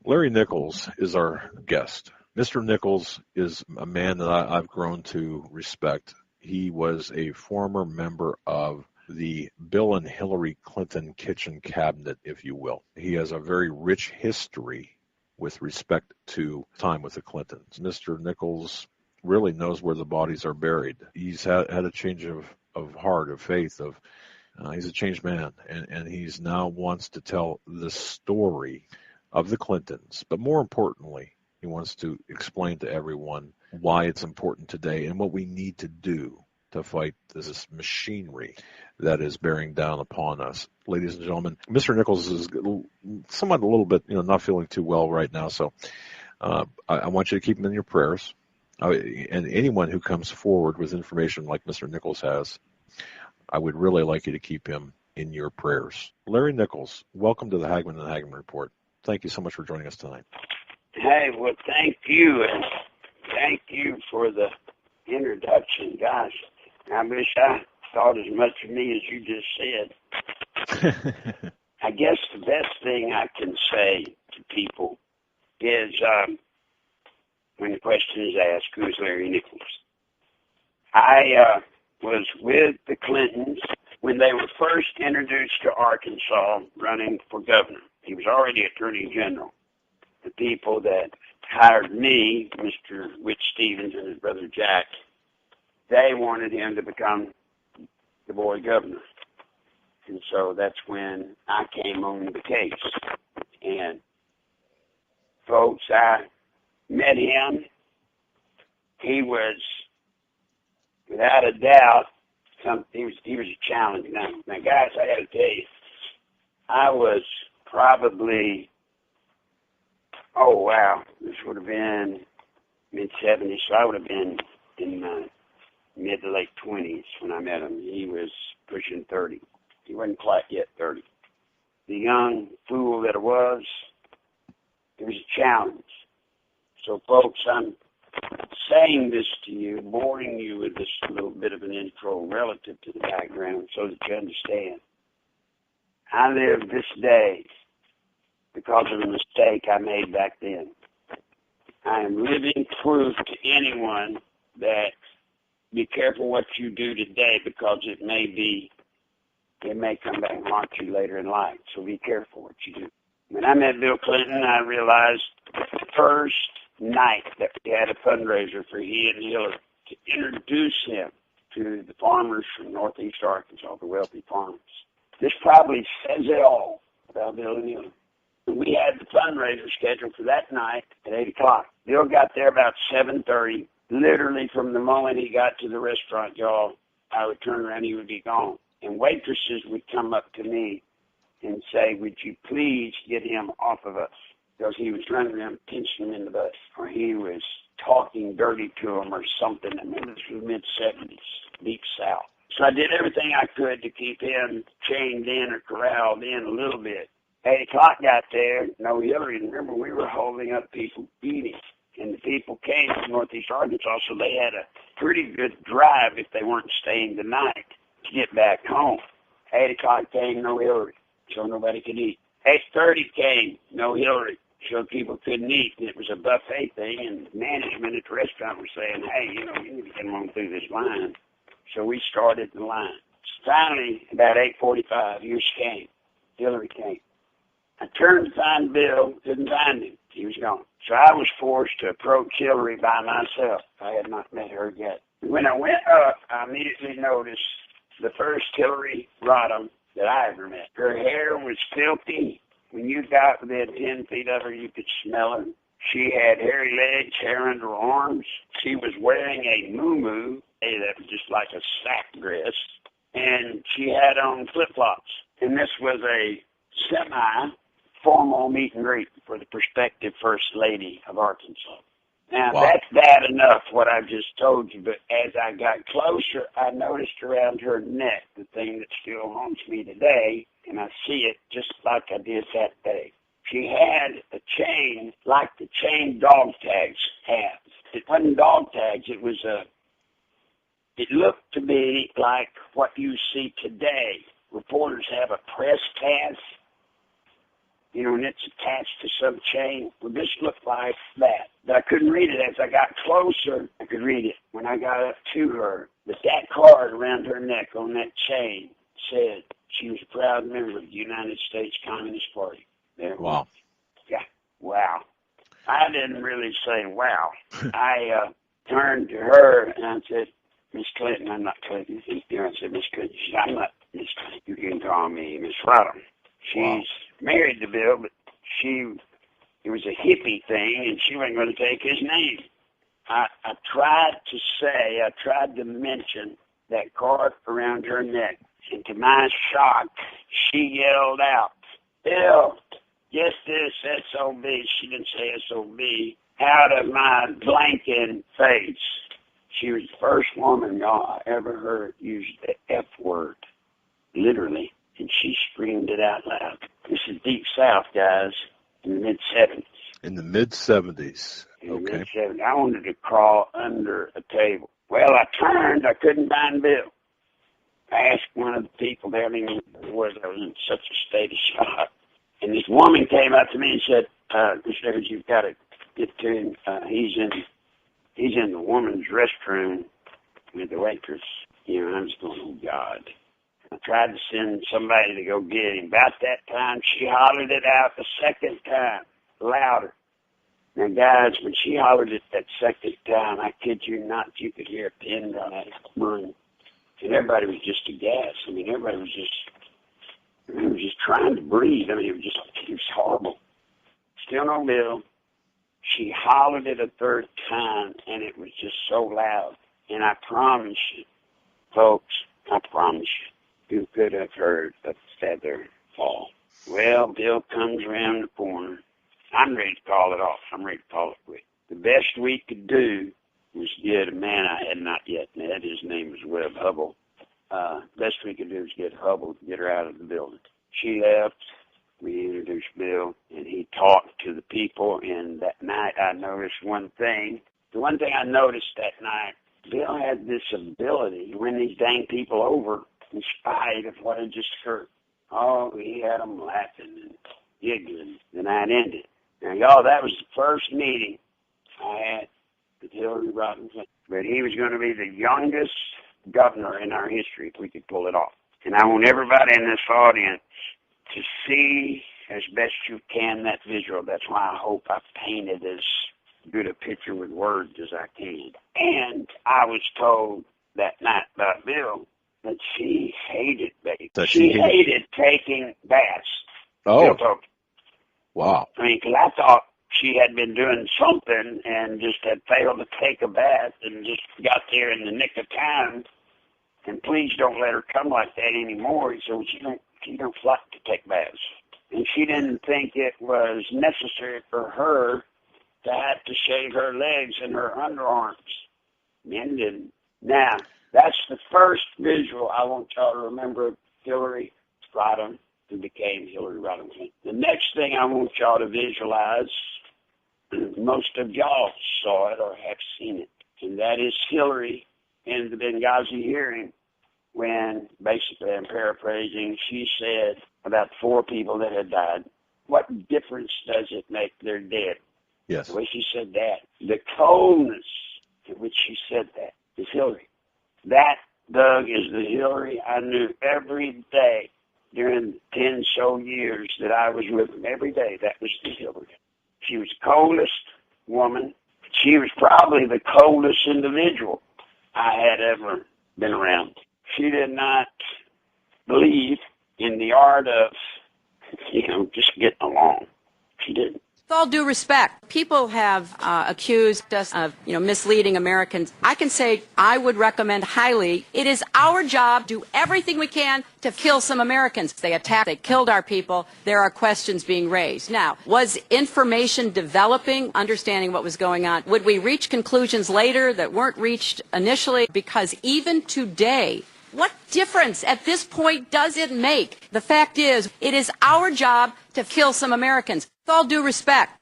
Larry Nichols is our guest. Mr. Nichols is a man that I've grown to respect. He was a former member of the Bill and Hillary Clinton kitchen cabinet, if you will. He has a very rich history with respect to time with the Clintons. Mr. Nichols really knows where the bodies are buried. He's had a change of heart, of faith, he's a changed man, and he's now wants to tell the story of the Clintons. But more importantly, he wants to explain to everyone why it's important today and what we need to do to fight this machinery that is bearing down upon us. Ladies and gentlemen, Mr. Nichols is somewhat a little bit, not feeling too well right now, so I want you to keep him in your prayers. And anyone who comes forward with information like Mr. Nichols has, I would really like you to keep him in your prayers. Larry Nichols, welcome to the Hagmann and Hagmann Report. Thank you so much for joining us tonight. Hey, well, thank you, and thank you for the introduction, guys. I wish I thought as much of me as you just said. I guess the best thing I can say to people is when the question is asked, who is Larry Nichols? I was with the Clintons when they were first introduced to Arkansas running for governor. He was already Attorney General. The people that hired me, Mr. Whit Stevens and his brother Jack, they wanted him to become the boy governor. And so that's when I came on the case. And folks, I met him. He was, without a doubt, he was a challenge. Now, guys, I got to tell you, I was probably, this would have been mid-70s, so I would have been in my mid to late 20s when I met him. He was pushing 30. He wasn't quite yet 30. The young fool that I was, it was a challenge. So, folks, I'm saying this to you, boring you with this little bit of an intro relative to the background so that you understand. I live this day because of the mistake I made back then. I am living proof to anyone that be careful what you do today because it may come back and haunt you later in life. So be careful what you do. When I met Bill Clinton, I realized the first night that we had a fundraiser for he and Hillary to introduce him to the farmers from northeast Arkansas, the wealthy farmers. This probably says it all about Bill and Hillary. We had the fundraiser scheduled for that night at 8 o'clock. Bill got there about 7:30. Literally from the moment he got to the restaurant, y'all, I would turn around, he would be gone. And waitresses would come up to me and say, would you please get him off of us? Because he was running around pinching them in the butt, or he was talking dirty to them or something. I mean, this was mid-70s, deep south. So I did everything I could to keep him chained in or corralled in a little bit. 8 o'clock got there, no Hillary. Remember, we were holding up people eating. And the people came from northeast Arkansas, so they had a pretty good drive if they weren't staying the night to get back home. 8 o'clock came, no Hillary, so nobody could eat. 8:30 came, no Hillary, so people couldn't eat. And it was a buffet thing, and management at the restaurant was saying, hey, you need to get them on through this line. So we started the line. Finally, about 8:45, here she came. Hillary came. I turned to find Bill, couldn't find him. He was gone. So I was forced to approach Hillary by myself. I had not met her yet. When I went up, I immediately noticed the first Hillary Rodham that I ever met. Her hair was filthy. When you got within 10 feet of her, you could smell her. She had hairy legs, hair under her arms. She was wearing a muumuu, that was just like a sack dress, and she had on flip-flops. And this was a semi-formal meet and greet for the prospective First Lady of Arkansas. Now, Wow. That's bad enough, what I just told you, but as I got closer, I noticed around her neck the thing that still haunts me today, and I see it just like I did that day. She had a chain like the chain dog tags have. It wasn't dog tags, it looked to me like what you see today. Reporters have a press pass. and it's attached to some chain. Well, this looked like that. But I couldn't read it. As I got closer, I could read it. When I got up to her, but that card around her neck on that chain said she was a proud member of the United States Communist Party. There. Wow. Yeah. Wow. I didn't really say wow. I turned to her and I said, Miss Clinton, I'm not Clinton. I said, Miss Clinton. She said, I'm not Miss Clinton. You can call me Miss Rodham. She's married to Bill, but it was a hippie thing, and she wasn't going to take his name. I tried to mention that card around her neck, and to my shock, she yelled out, Bill, get this SOB, she didn't say SOB, out of my blanking face. She was the first woman, y'all, I ever heard use the F word, literally, and she screamed it out loud. This is Deep South, guys, in the mid-'70s. In the mid-'70s. In the Okay. mid-'70s. I wanted to crawl under a table. Well, I turned. I couldn't find Bill. I asked one of the people there, I didn't know who it was. I was in such a state of shock. And this woman came up to me and said, Mr. Evans, you've got to get to him. He's in the woman's restroom with the waitress. I'm just going, oh, God. I tried to send somebody to go get him. About that time, she hollered it out the second time, louder. Now, guys, when she hollered it that second time, I kid you not, you could hear a pin drop run. And everybody was just aghast. Everybody was just trying to breathe. It was horrible. Still no Bill. She hollered it a third time, and it was just so loud. And I promise you, folks, you could have heard a feather fall. Well, Bill comes around the corner. I'm ready to call it off. I'm ready to call it quit. The best we could do was get a man I had not yet met. His name was Webb Hubble. Best we could do was get Hubble to get her out of the building. She left. We introduced Bill, and he talked to the people. And that night I noticed one thing. The one thing I noticed that night, Bill had this ability to win these dang people over in spite of what had just occurred. Oh, he had them laughing and giggling. The night ended. Now, y'all, that was the first meeting I had with Hillary Rodham Clinton. But he was going to be the youngest governor in our history if we could pull it off. And I want everybody in this audience to see as best you can that visual. That's why I hope I painted as good a picture with words as I can. And I was told that night by Bill that she hated bathing. She hated taking baths. Oh. Bill told me. Wow. Because I thought she had been doing something and just had failed to take a bath and just got there in the nick of time. And please don't let her come like that anymore. So she don't like to take baths. And she didn't think it was necessary for her to have to shave her legs and her underarms. Men didn't. Now, that's the first visual I want y'all to remember of Hillary Rodham, who became Hillary Rodham Clinton. The next thing I want y'all to visualize, most of y'all saw it or have seen it, and that is Hillary in the Benghazi hearing when, basically, I'm paraphrasing, she said about 4 people that had died, what difference does it make they're dead? Yes. The way she said that, the coldness in which she said that is Hillary. That, Doug, is the Hillary I knew every day during the 10 so years that I was with him. Every day, that was the Hillary. She was the coldest woman. She was probably the coldest individual I had ever been around. She did not believe in the art of, just getting along. She didn't. With all due respect, people have accused us of, misleading Americans. I can say I would recommend highly. It is our job to do everything we can to kill some Americans. They attacked, they killed our people. There are questions being raised. Now, was information developing, understanding what was going on? Would we reach conclusions later that weren't reached initially? Because even today, what difference at this point does it make? The fact is, it is our job to kill some Americans. With all due respect,